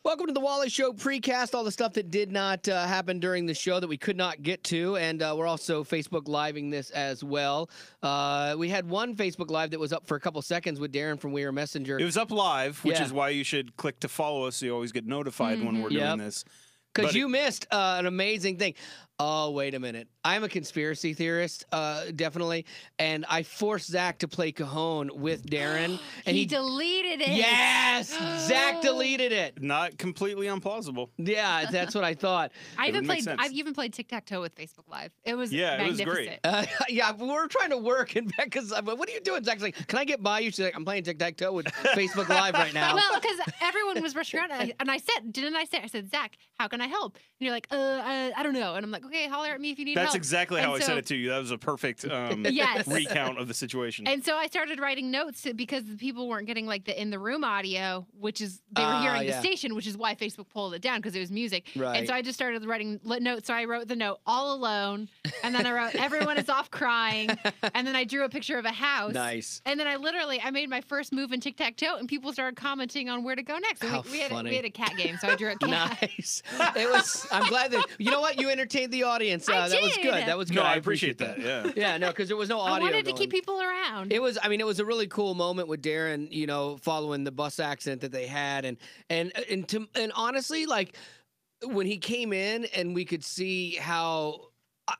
Welcome to the Wally Show Precast, all the stuff that did not happen during the show that we could not get to, and we're also Facebook Living this as well. We had one Facebook Live that was up for a couple seconds with Darren from We Are Messenger. It was up live, which is why you should click to follow us so you always get notified when we're doing this. Because you missed an amazing thing. Oh, wait a minute. I'm a conspiracy theorist, definitely, and I forced Zach to play Cajon with Darren. And he deleted it. Yes! Zach deleted it. Not completely implausible. Yeah, that's what I thought. I've even played tic-tac-toe with Facebook Live. It was magnificent. It was great. Yeah, we're trying to work, and Becca's like, what are you doing? Zach's like, can I get by you? She's like, I'm playing tic-tac-toe with Facebook Live right now. Well, because everyone was rushing around, and I said, Zach, how can I help? And you're like, I don't know. And I'm like, okay, holler at me if you need help. That's exactly how I said it to you. That was a perfect recount of the situation. And so I started writing notes because the people weren't getting like the in the room audio, which is they were hearing the station, which is why Facebook pulled it down because it was music. Right. And so I just started writing notes. So I wrote the note all alone, and then I wrote everyone is off crying, and then I drew a picture of a house. Nice. And then I made my first move in tic-tac-toe, and people started commenting on where to go next. How we had funny. a cat game, so I drew a cat. Nice. It was. I'm glad that you know what you entertained the audience. I that was did. good. That was good. No, I appreciate that. Yeah. Yeah. No, because there was no audio. I wanted to going. keep people around. It was. I mean, it was a really cool moment with Darren. You know, following the bus accident that they had, and honestly, like when he came in and we could see how.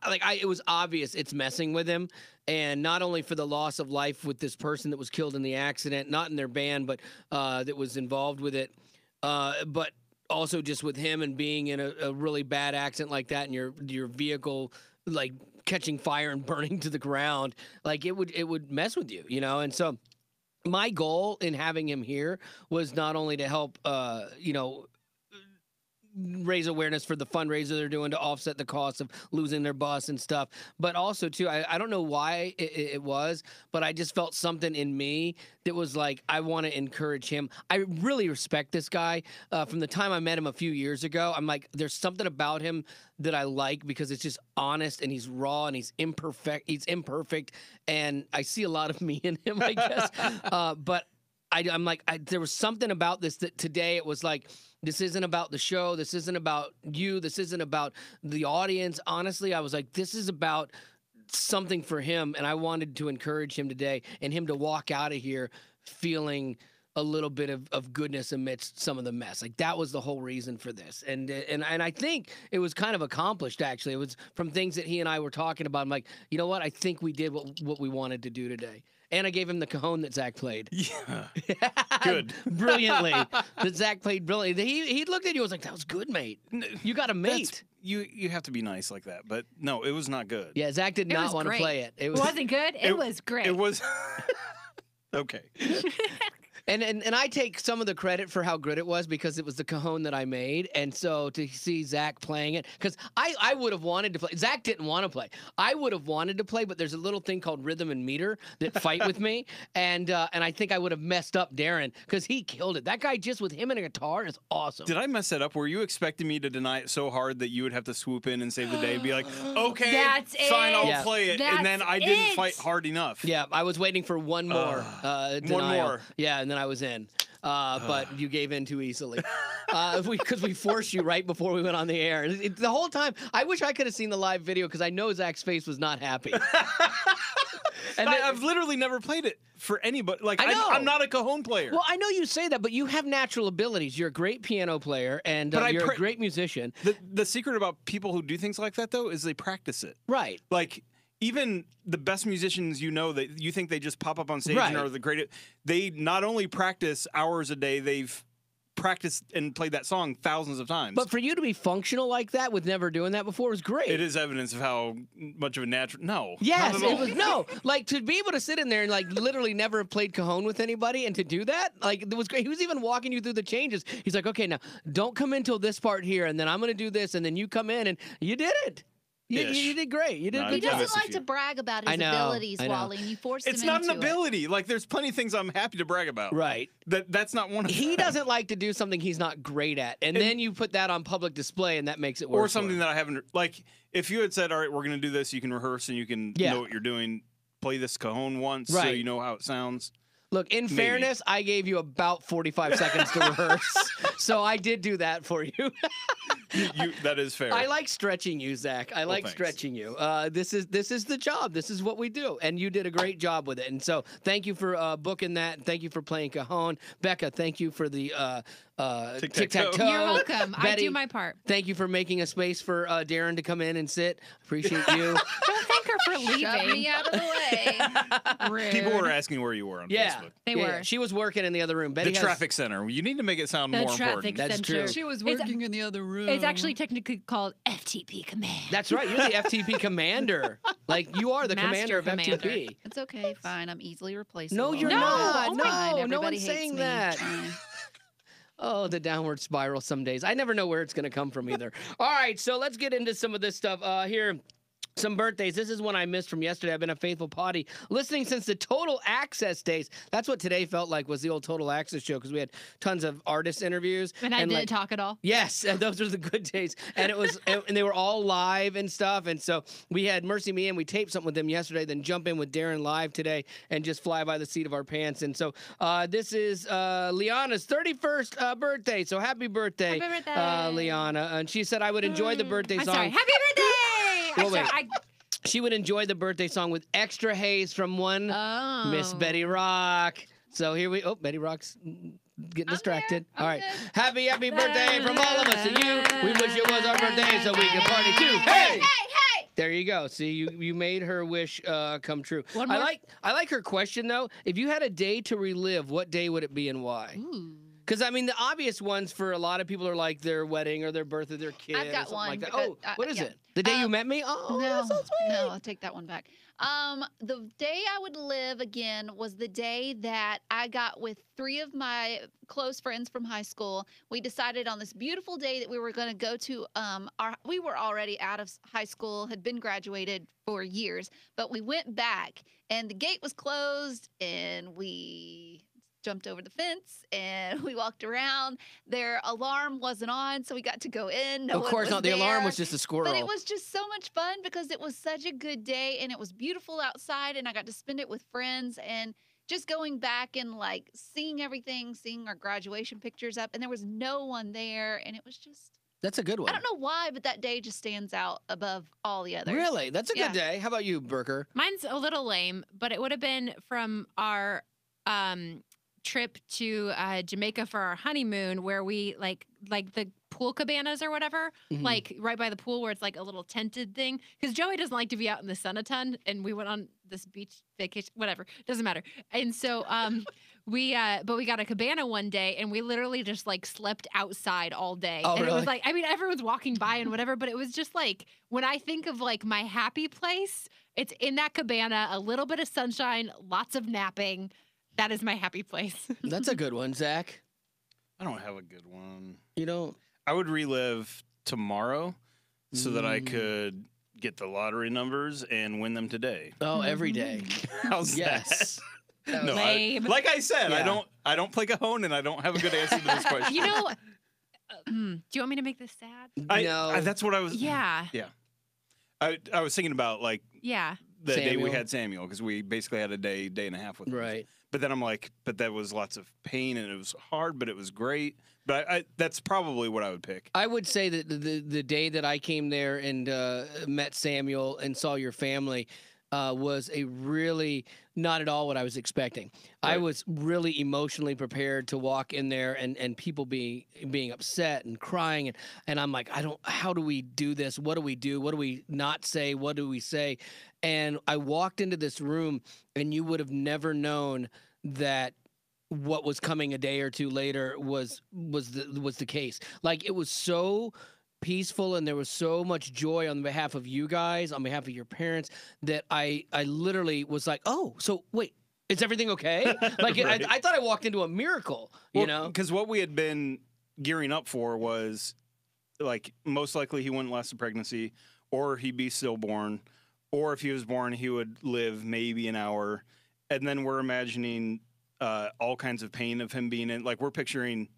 It was obvious it's messing with him, and not only for the loss of life with this person that was killed in the accident, not in their band, but that was involved with it, but also just with him and being in a really bad accident like that, and your vehicle like catching fire and burning to the ground, like it would mess with you, you know, and so. My goal in having him here was not only to help, raise awareness for the fundraiser they're doing to offset the cost of losing their bus and stuff, but also too, I don't know why it was, but I just felt something in me that was like, I want to encourage him. I really respect this guy. From the time I met him a few years ago, I'm like, there's something about him that I like because it's just honest and he's raw and he's imperfect, and I see a lot of me in him, I guess. But I'm like, there was something about this that today it was like, this isn't about the show. This isn't about you. This isn't about the audience. Honestly, I was like, this is about something for him, and I wanted to encourage him today and him to walk out of here feeling a little bit of goodness amidst some of the mess. Like that was the whole reason for this. And I think it was kind of accomplished, actually. It was from things that he and I were talking about. I'm like, you know what? I think we did what we wanted to do today. And I gave him the Cajon that Zach played. Yeah. Good. Brilliantly. That Zach played brilliantly. He looked at you and was like, that was good, mate. You got a mate. You have to be nice like that. But no, it was not good. Yeah, Zach did not want to play it. It wasn't good? It was great. It was. Okay. And I take some of the credit for how good it was because it was the Cajon that I made. And so to see Zach playing it, because I would have wanted to play. Zach didn't want to play. I would have wanted to play, but there's a little thing called rhythm and meter that fight with me. And I think I would have messed up Darren because he killed it. That guy just with him and a guitar is awesome. Did I mess that up? Were you expecting me to deny it so hard that you would have to swoop in and save the day and be like, okay, fine, I'll play it. And then I didn't fight hard enough. Yeah, I was waiting for one more denial. One more. Yeah, and then I was in. But you gave in too easily because we forced you right before we went on the air. The whole time, I wish I could have seen the live video because I know Zach's face was not happy. And I've literally never played it for anybody. Like I'm not a Cajon player. Well, I know you say that, but you have natural abilities. You're a great piano player, and you're a great musician. The secret about people who do things like that, though, is they practice it. Right. Like, even the best musicians that you think they just pop up on stage and are the greatest, they not only practice hours a day, they've practiced and played that song thousands of times. But for you to be functional like that with never doing that before was great. It is evidence of how much of a natural... No. Yes, it was... No. Like, to be able to sit in there and, like, literally never have played Cajon with anybody and to do that, like, it was great. He was even walking you through the changes. He's like, okay, now, don't come in till this part here, and then I'm going to do this, and then you come in, and you did it. You did great. You did a good job. He doesn't like to brag about his abilities, Wally, and you force him into it. It's not an ability. Like, there's plenty of things I'm happy to brag about. Right. That's not one of them. He doesn't like to do something he's not great at, and then you put that on public display, and that makes it worse. Or something that I haven't... Like, if you had said, all right, we're going to do this, you can rehearse and you can know what you're doing, play this Cajon once so you know how it sounds. Look, in fairness, I gave you about 45 seconds to rehearse. So I did do that for you. That is fair. I like stretching you, Zach. I like stretching you. This is the job. This is what we do, and you did a great job with it. And so, thank you for booking that. Thank you for playing Cajon. Becca, thank you for the tic-tac-toe. You're welcome. Betty, I do my part. Thank you for making a space for Darren to come in and sit. Appreciate you. Don't thank her for leaving. Shove me out of the way. Rude. People were asking where you were on Facebook. They were. She was working in the other room. Betty The traffic center. You need to make it sound The more traffic important. That's center. true. She was working in the other room. It's actually technically called FTP Command. That's right. You're the FTP commander. Like, you are the Master commander of commander. FTP. It's okay, fine. I'm easily replaceable. No, you're No, not. oh No, my Fine, no everybody one's hates saying me. that. Fine. Oh, the downward spiral some days. I never know where it's going to come from either. All right, so let's get into some of this stuff. Here, some birthdays. This is one I missed from yesterday. I've been a faithful potty listening since the Total Access days. That's what today felt like, was the old Total Access show, because we had tons of artist interviews. And I didn't talk at all. Yes, and those were the good days. And it was, and they were all live and stuff. And so we had Mercy Me, and we taped something with them yesterday, then jump in with Darren live today and just fly by the seat of our pants. And so this is Liana's 31st birthday. So happy birthday, Happy birthday. Liana. And she said I would enjoy the birthday I'm song. sorry. Happy birthday! Well, wait. She would enjoy the birthday song with extra haze from one Oh. Miss Betty Rock. So here we, Betty Rock's getting distracted. I'm All right. good. Happy birthday from all of us to you. We wish it was our birthday so we can party too. Hey! Hey! There you go. See, you made her wish come true. One I more. like her question though. If you had a day to relive, what day would it be and why? Ooh. Because I mean, the obvious ones for a lot of people are like their wedding or their birth of their kid. I've or got something one, like that. but, Oh, what is yeah. it? The day you met me? Oh, No, that's so sweet. no, I'll take that one back. The day I would live again was the day that I got with 3 of my close friends from high school. We decided on this beautiful day that we were going to go to we were already out of high school, had been graduated for years, but we went back and the gate was closed and we jumped over the fence and we walked around. Their alarm wasn't on, so we got to go in. No Of course one not. The was alarm there. was just a squirrel. But it was just so much fun because it was such a good day and it was beautiful outside and I got to spend it with friends and just going back and like seeing everything, seeing our graduation pictures up, and there was no one there and it was just, That's a good one. I don't know why, but that day just stands out above all the others. Really? That's a Yeah. good day. How about you, Burker? Mine's a little lame, but it would have been from our trip to Jamaica for our honeymoon, where we like the pool cabanas or whatever, Mhm. like right by the pool where it's like a little tented thing. Because Joey doesn't like to be out in the sun a ton, and we went on this beach vacation, whatever, doesn't matter. And so we got a cabana one day, and we literally just like slept outside all day. Oh, and it really? was like, I mean, everyone's walking by and whatever, but it was just like when I think of like my happy place, it's in that cabana, a little bit of sunshine, lots of napping. That is my happy place. That's a good one, Zach. I don't have a good one. You don't? I would relive tomorrow so that I Mm. could get the lottery numbers and win them today. Oh, every day. How's Yes. that? No, Lame. like I said, Yeah. I don't play Cajon and I don't have a good answer to this question. You know, do you want me to make this sad? No. That's what I was. Yeah. I was thinking about like Yeah. the day we Samuel. had Samuel because we basically had a day and a half with him. Right. But then I'm like, but that was lots of pain and it was hard, but it was great. But that's probably what I would pick. I would say that the day that I came there and met Samuel and saw your family was a really not at all what I was expecting. I Right. was really emotionally prepared to walk in there and people being upset and crying and I'm like, how do we do this? What do we do? What do we not say? What do we say? And I walked into this room and you would have never known that what was coming a day or two later was the case. Like, it was so peaceful and there was so much joy on behalf of you guys, on behalf of your parents, that I literally was like, oh, so wait, is everything okay? Like, Right. I thought I walked into a miracle, you know? Because what we had been gearing up for was like most likely he wouldn't last a pregnancy, or he'd be stillborn, or if he was born, he would live maybe an hour. And then we're imagining all kinds of pain of him being in, like, we're picturing,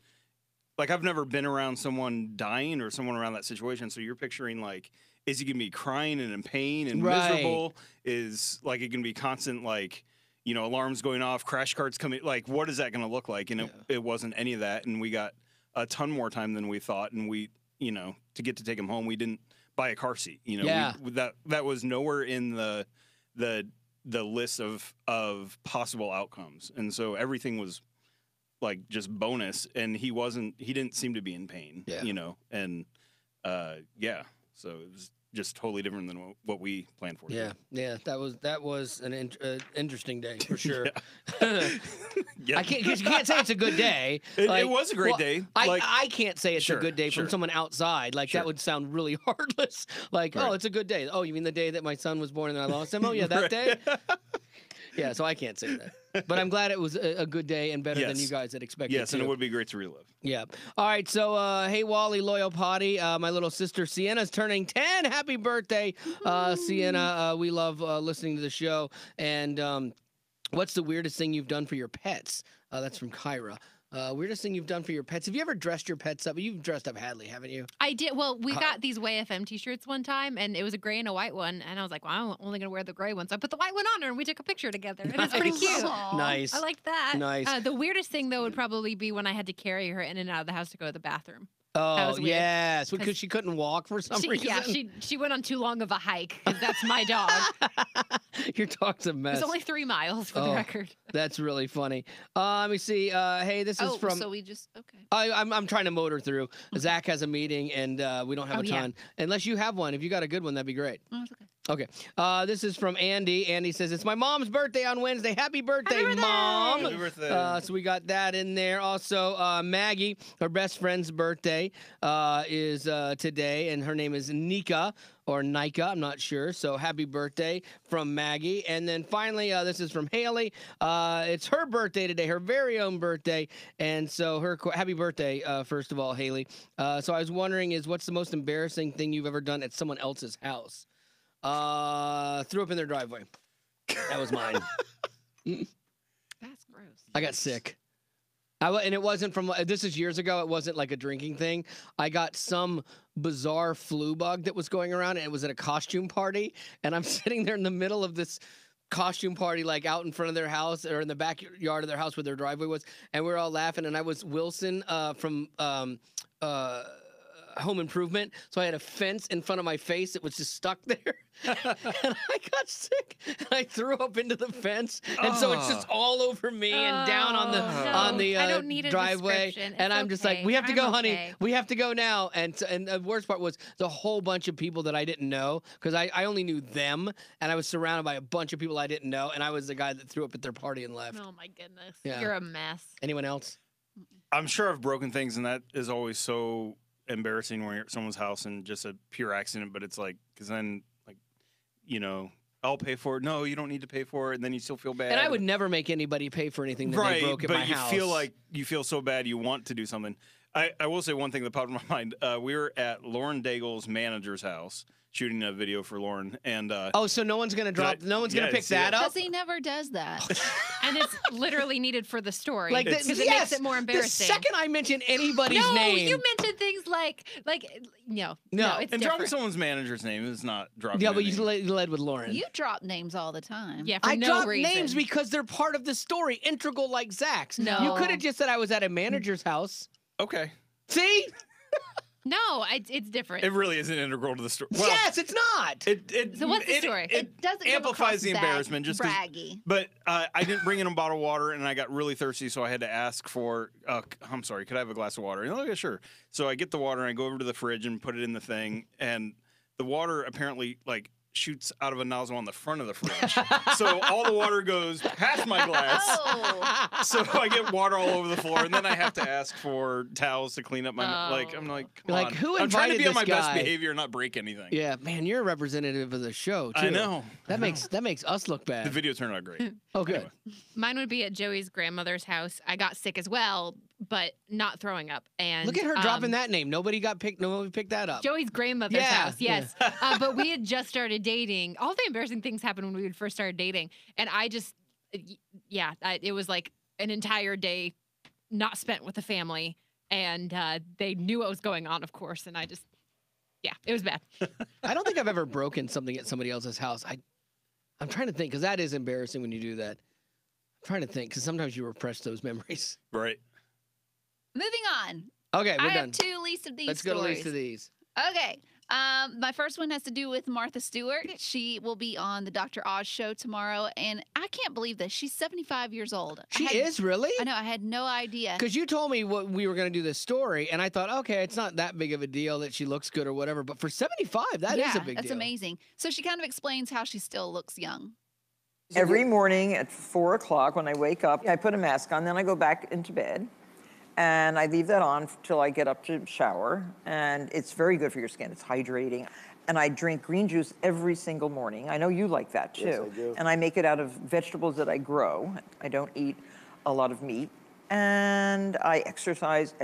like, I've never been around someone dying or someone around that situation. So you're picturing, like, is he going to be crying and in pain and Right. miserable? Is, like, it going to be constant, like, alarms going off, crash carts coming? Like, what is that going to look like? And it wasn't any of that. And we got a ton more time than we thought, and we, to get to take him home, we didn't buy a car seat. Yeah. That was nowhere in the list of possible outcomes, and so everything was like just bonus, and he didn't seem to be in pain. Yeah. And so it was just totally different than what we planned for. Yeah, that was an interesting day for sure. Yeah. I can't, cause you can't say it's a good day. It was a great day. I can't say it's Sure, a good day sure. from someone outside. Like Sure. that would sound really heartless. Like, Right. oh, it's a good day. Oh, you mean the day that my son was born and I lost him? Oh, yeah, that day. Yeah, so I can't say that. But I'm glad it was a good day and better than Yes. you guys had expected. Yes, and too. it would be great to relive. Yeah. All right. So, hey, Wally, loyal potty. My little sister Sienna's turning 10. Happy birthday, Sienna. We love listening to the show. And what's the weirdest thing you've done for your pets? That's from Kyra. Weirdest thing you've done for your pets. Have you ever dressed your pets up? You've dressed up Hadley, haven't you? I did. Well, we got these YFM t-shirts one time, and it was a gray and a white one. And I was like, well, I'm only going to wear the gray one. So I put the white one on her, and we took a picture together. And it's pretty Nice. cute. Aw. Nice. I liked that. Nice. The weirdest thing, though, would probably be when I had to carry her in and out of the house to go to the bathroom. Oh, was weird. yes. Because 'Cause she couldn't walk for some reason. Yeah, she went on too long of a hike, because that's my dog. Your dog's a It mess. was only 3 miles, for the Oh. record. That's really funny. Let me see. Hey, this is from. So we just okay. I'm trying to motor through. Zach has a meeting, and we don't have Oh, a yeah. ton. Unless you have one. If you got a good one, that'd be great. Oh, it's okay. Okay. This is from Andy. Andy says, it's my mom's birthday on Wednesday. Happy birthday, birthday! Mom. Happy birthday. So we got that in there. Also, Maggie, her best friend's birthday is today, and her name is Nika. Or Nika, I'm not sure. So happy birthday from Maggie. And then finally, this is from Haley. It's her birthday today, her very own birthday. And so happy birthday, first of all, Haley. So I was wondering what's the most embarrassing thing you've ever done at someone else's house? Threw up in their driveway. That was mine. That's gross. I got sick. And it wasn't from, this is years ago. It wasn't like a drinking thing. I got some bizarre flu bug that was going around, and it was at a costume party. And I'm sitting there in the middle of this costume party, like out in front of their house or in the backyard of their house where their driveway was. And we were all laughing. And I was Wilson from Home Improvement. So I had a fence in front of my face that was just stuck there. And I got sick. And I threw up into the fence. And so it's just all over me and down on the I don't need a driveway. description. And It's I'm just like, okay. we have to go, I'm honey. okay. We have to go now. And the worst part was the whole bunch of people that I didn't know, because I only knew them, and I was surrounded by a bunch of people I didn't know, and I was the guy that threw up at their party and left. Oh, my goodness. Yeah. You're a mess. Anyone else? I'm sure I've broken things, and that is always so embarrassing when you're at someone's house and just a pure accident. But it's like, because then, like, I'll pay for it. No, you don't need to pay for it, and then you still feel bad. And I would never make anybody pay for anything that right, they broke at but my you house. feel like you feel so bad you want to do something. I will say one thing that popped in my mind. We were at Lauren Daigle's manager's house shooting a video for Lauren, and Oh, so no one's gonna drop. No one's gonna yeah, pick see that it? up. Because he never does that. And it's literally needed for the story. Like because that, it yes, makes it more embarrassing. The second I mention anybody's no, name, you mentioned things like no, No. it's and dropping different. someone's manager's name is not dropping. yeah, a but you name. led with Lauren. You drop names all the time. Yeah, for I no dropped reason. names because they're part of the story, integral like Zach's. No. You could have just said I was at a manager's house. Okay, See? No, it's different. it really isn't integral to the story. Well, Yes, it's not. So what's the story? It doesn't come amplifies across the that embarrassment just 'cause- braggy. But I didn't bring in a bottle of water, and I got really thirsty, so I had to ask for. I'm sorry, could I have a glass of water? Oh, yeah, sure. So I get the water, and I go over to the fridge and put it in the thing, and the water apparently shoots out of a nozzle on the front of the fridge. So all the water goes past my glass. Oh, So I get water all over the floor, and then I have to ask for towels to clean up my. Oh. I'm like, come Like, on. who I'm trying to invited be on my this best guy? behavior and not break anything. Yeah, man, you're a representative of the show too. I know. That makes us look The bad. video turned out great. Oh, good. Anyway. Mine would be at Joey's grandmother's house. I got sick as well, but not throwing up. And Look at her dropping that name. Nobody picked that up. Joey's grandmother's Yeah, house, yes. But we had just started dating. All the embarrassing things happened when we had first started dating. And I just, it was like an entire day not spent with the family. And they knew what was going on, of course. And I just, it was bad. I don't think I've ever broken something at somebody else's house. I'm trying to think, because that is embarrassing when you do that. I'm trying to think, because sometimes you repress those memories. Right. moving on. Okay, we're I done. have 2 least of these Let's stories. go to least of these. Okay. My first one has to do with Martha Stewart. She will be on the Dr. Oz show tomorrow, and I can't believe this. She's 75 years old. She is really? I know. I had no idea. Because you told me what we were going to do this story, and I thought, okay, it's not that big of a deal that she looks good or whatever. But for 75, that is a big that's deal. amazing. So she kind of explains how she still looks young. Every morning at 4 o'clock when I wake up, I put a mask on, then I go back into bed. And I leave that on till I get up to shower. And it's very good for your skin. It's hydrating. And I drink green juice every single morning. I know you like that too. Yes, I do. And I make it out of vegetables that I grow. I don't eat a lot of meat. And I exercise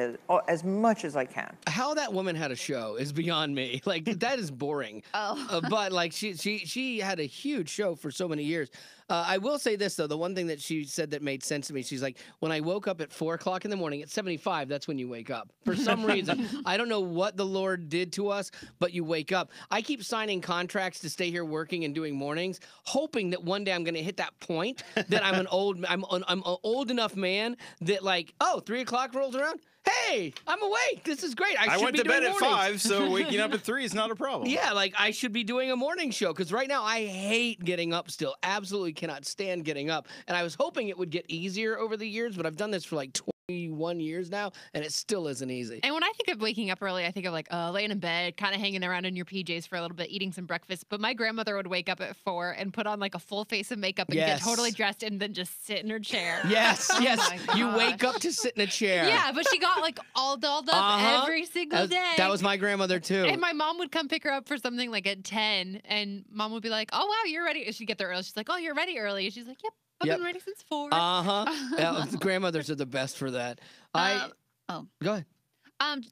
as much as I can. How that woman had a show is beyond me. Like that is boring. But like she had a huge show for so many years. I will say this though, the one thing that she said that made sense to me, she's like, when I woke up at 4 o'clock in the morning, at 75, that's when you wake up. For some reason, I don't know what the Lord did to us, but you wake up. I keep signing contracts to stay here working and doing mornings, hoping that one day I'm going to hit that point that I'm an old enough man that like, oh, 3 o'clock rolls around. Hey, I'm awake. This is great. I should went be to bed doing at mornings. 5, so waking up at 3 is not a problem. Yeah, like I should be doing a morning show because right now I hate getting up still. Absolutely cannot stand getting up. And I was hoping it would get easier over the years, but I've done this for like 21 years now, and it still isn't easy. And when I think of waking up early, I think of like laying in bed, kind of hanging around in your PJs for a little bit, eating some breakfast. But my grandmother would wake up at 4 and put on like a full face of makeup and Yes. get totally dressed and then just sit in her chair. Yes, yes. my You gosh. wake up to sit in a chair. Yeah, but she got like all dolled up Uh-huh. every single day. That was my grandmother too. And my mom would come pick her up for something like at 10, and mom would be like, "Oh wow, you're ready." She'd get there early. She's like, "Oh, you're ready early." And she's like, "Yep, I've Yep. been ready since 4." Yeah, grandmothers are the best for that. Oh. Go ahead.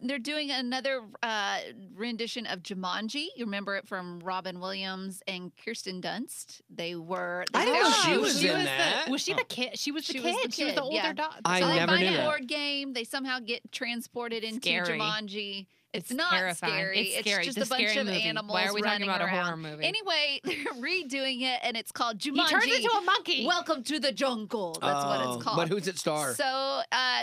They're doing another rendition of Jumanji. You remember it from Robin Williams and Kirsten Dunst. They were. I didn't know she was she in was that. Was she the kid? She was the She kid. was the She was kid, the older yeah. daughter. I So they never find knew a that. board game. They somehow get transported into Scary. Jumanji. It's It's not terrifying. scary. It's scary. just It's a a bunch scary of movie. animals Why are we talking running about a around. horror movie? Anyway, they're redoing it, and it's called Jumanji. He turns into a monkey. Welcome to the jungle. That's what it's called. But who's it star? So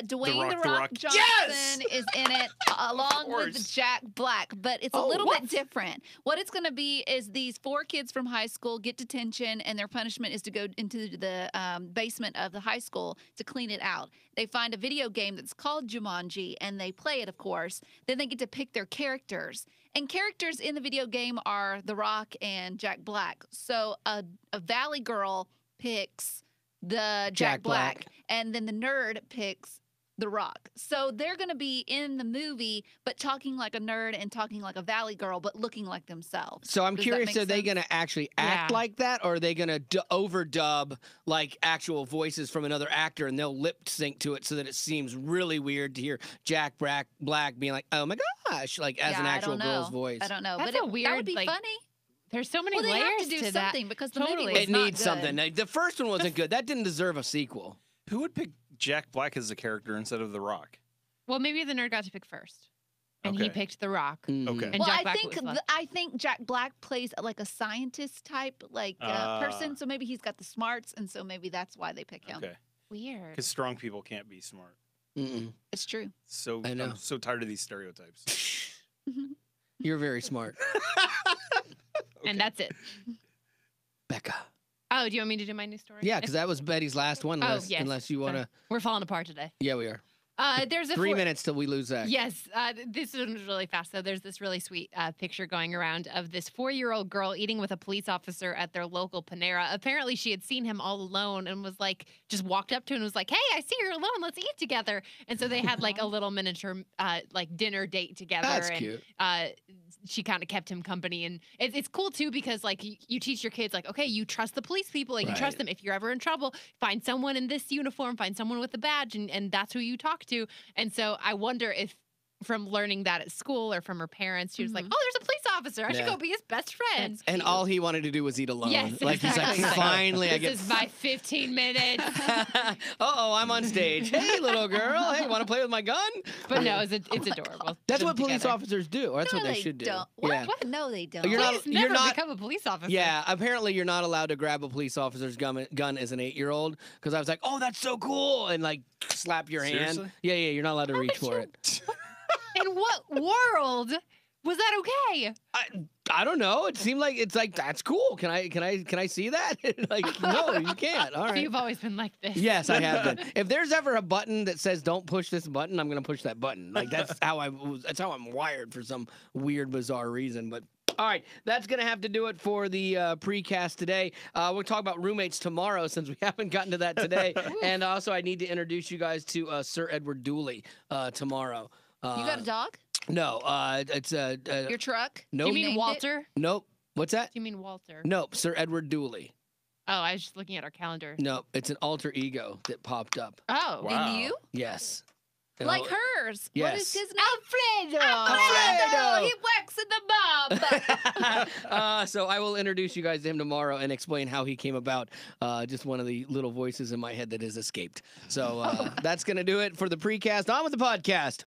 Dwayne Rock, The The Rock Rock. Johnson Yes! is in it along with course. Jack Black, but it's a Oh, little what? bit different. What it's going to be is these 4 kids from high school get detention, and their punishment is to go into the basement of the high school to clean it out. They find a video game that's called Jumanji, and they play it, of course. Then they get to pick their characters. And characters in the video game are The Rock and Jack Black. So a Valley girl picks the Jack Black, and then the nerd picks The Rock. So they're going to be in the movie, but talking like a nerd and talking like a Valley girl, but looking like themselves. So I'm Does that curious, make are they sense? going to actually act Yeah. like that, or are they going to overdub like actual voices from another actor, and they'll lip sync to it so that it seems really weird to hear Jack Black being like, "Oh my gosh," like as Yeah, an I actual don't girl's know. voice. I don't know, That's but a that would weird, be like, funny. There's so many Well, they layers have to do that. something because the Totally. movie was It not needs good. something. Like, the first one wasn't good. That didn't deserve a sequel. Who would pick Jack Black as a character instead of The Rock? Well, maybe the nerd got to pick first, and he Okay. picked The Rock. Mm. Okay. And Well, Jack I Black think was left. I think Jack Black plays like a scientist type person, so maybe he's got the smarts, and so maybe that's why they pick him. Okay. Weird. Because strong people can't be smart. Mm-mm. It's true. So I know. I'm so tired of these stereotypes. You're very smart, And that's it. Becca. Oh, do you want me to do my new story? Yeah, because that was Betty's last one. Oh, Unless, yes. unless you want to. We're falling apart today. Yeah, we are. There's a 3 minutes till we lose Zach. Yes, this one was really fast. So there's this really sweet picture going around of this 4-year-old girl eating with a police officer at their local Panera. Apparently, she had seen him all alone and was like, just walked up to him and was like, "Hey, I see you're alone. Let's eat together." And so they had like a little miniature like dinner date together. That's and, cute. She kind of kept him company, and it's cool too because like you teach your kids like, okay, you trust the police people, like you trust Right. them. If you're ever in trouble, find someone in this uniform, find someone with a badge, and that's who you talk to. And so I wonder if from learning that at school or from her parents, she was like, Mhm. oh, there's a police officer. I should Yeah. go be his best friend. That's And cute. all he wanted to do was eat alone. Yes, like exactly. he's like, finally, I This get. is my 15 minutes. Uh-oh, I'm on stage. Hey, little girl. Hey, want to play with my gun? But no, it's adorable. That's Them what police together. officers do. Or that's No, what they should do. Don't. What? Yeah. What? No, they don't. You're not- Please never not- become a police officer. Yeah, apparently you're not allowed to grab a police officer's gun as an 8-year-old because I was like, oh, that's so cool, and like slap your hand. Seriously? Yeah, you're not allowed to reach but for you- it. In what world was that okay? I don't know. It seemed like it's like that's cool. Can I see that? Like no, you can't. All So right. you've always been like this. Yes, I have been. If there's ever a button that says "Don't push this button," I'm gonna push that button. Like that's how that's how I'm wired for some weird, bizarre reason. But all right, that's gonna have to do it for the precast today. We'll talk about roommates tomorrow since we haven't gotten to that today. And also, I need to introduce you guys to Sir Edward Dooley tomorrow. You got a dog? No, it's Your truck? nope. Do you mean Named it? Walter? Nope. What's that? Do you mean Walter? Nope. Sir Edward Dooley. Oh, I was just looking at our calendar. Nope. It's an alter ego that popped up. Oh. Wow. And you? Yes. Like hers. What is Yes. his name? Alfredo! Alfredo! He works in the mob. So I will introduce you guys to him tomorrow and explain how he came about. Just one of the little voices in my head that has escaped. So that's going to do it for the precast. On with the podcast.